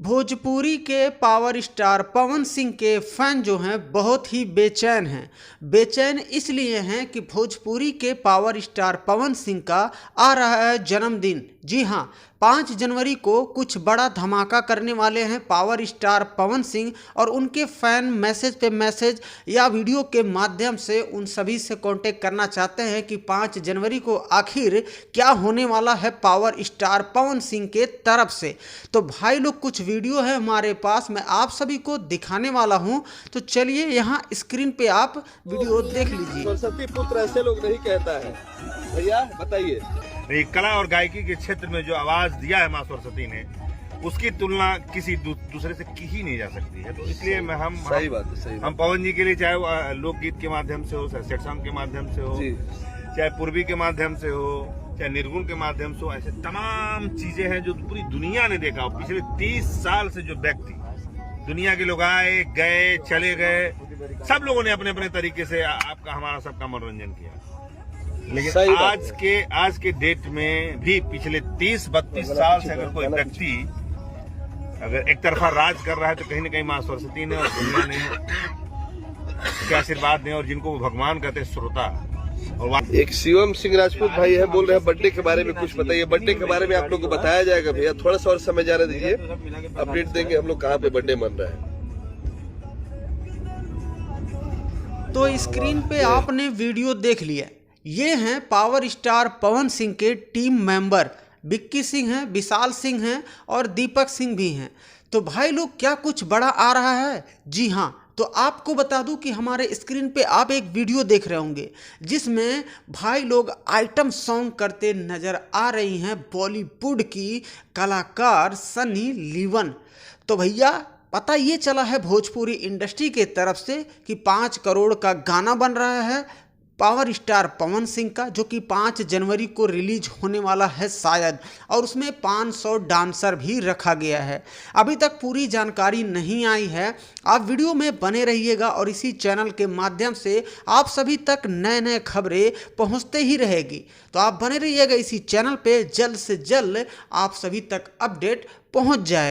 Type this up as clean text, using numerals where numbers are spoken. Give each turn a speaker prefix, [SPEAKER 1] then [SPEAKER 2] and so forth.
[SPEAKER 1] भोजपुरी के power star Pawan Singh के fan जो हैं बहुत ही बेचैन हैं। बेचैन इसलिए हैं कि भोजपुरी के पावर स्टार पवन सिंह का आ रहा है जन्मदिन। जी हाँ, 5 जनवरी को कुछ बड़ा धमाका करने वाले हैं पावर स्टार पवन सिंह और उनके फैन मैसेज पे मैसेज या वीडियो के माध्यम से उन सभी से कांटेक्ट करना चाहते हैं कि 5 जनवरी को आखिर क्या होने वाला है पावर स्टार पवन सिंह के तरफ से। तो भाई लोग कुछ वीडियो है हमारे पास, मैं आप सभी को दिखाने वाला हूं, तो चलिए यहाँ स्क्रीन पे आप वीडियो देख लीजिए।
[SPEAKER 2] सरस्वती पुत्र ऐसे लोग नहीं कहता है भैया, बताइए।
[SPEAKER 3] कला और गायकी के क्षेत्र में जो आवाज दिया है माँ सरस्वती ने, उसकी तुलना किसी दूसरे से की ही नहीं जा सकती है। तो इसलिए
[SPEAKER 2] सही बात है।
[SPEAKER 3] हम पवन जी के लिए, चाहे वो लोकगीत के माध्यम से हो, सेट सॉन्ग के माध्यम से हो, चाहे पूर्वी के माध्यम से हो, चाहे निर्गुण के माध्यम से हो, ऐसे तमाम चीजें हैं जो पूरी दुनिया ने देखा। पिछले 30 साल से जो व्यक्ति दुनिया के लोग आए गए चले गए, सब लोगों ने अपने अपने तरीके से आपका हमारा सबका मनोरंजन किया। लेकिन आज के डेट में भी पिछले 30-32 साल से अगर कोई व्यक्ति अगर एक तरफा राज कर रहा है, तो कहीं ना कहीं माँ सरस्वती ने और दुनिया ने उसके आशीर्वाद ने, और जिनको वो भगवान कहते हैं श्रोता। और
[SPEAKER 2] एक शिवम सिंह राजपूत भाई है, बोल रहे हैं बर्थडे के बारे में कुछ बताइए। बर्थडे के बारे में आप लोग को बताया जाएगा भैया, थोड़ा सा और समय जाने दीजिए, अपडेट देंगे हम लोग कहाँ पे बर्थडे मन रहा है।
[SPEAKER 1] तो स्क्रीन पे आपने वीडियो देख लिया। ये हैं पावर स्टार पवन सिंह के टीम मेंबर, विक्की सिंह हैं, विशाल सिंह हैं और दीपक सिंह भी हैं। तो भाई लोग क्या कुछ बड़ा आ रहा है? जी हाँ, तो आपको बता दूं कि हमारे स्क्रीन पे आप एक वीडियो देख रहे होंगे जिसमें भाई लोग आइटम सॉन्ग करते नजर आ रही हैं बॉलीवुड की कलाकार सनी लियोन। तो भैया पता ये चला है भोजपुरी इंडस्ट्री के तरफ से कि 5 करोड़ का गाना बन रहा है पावर स्टार पवन सिंह का, जो कि 5 जनवरी को रिलीज होने वाला है शायद, और उसमें 500 डांसर भी रखा गया है। अभी तक पूरी जानकारी नहीं आई है। आप वीडियो में बने रहिएगा और इसी चैनल के माध्यम से आप सभी तक नए नए खबरें पहुंचते ही रहेगी। तो आप बने रहिएगा इसी चैनल पे, जल्द से जल्द आप सभी तक अपडेट पहुंच जाए।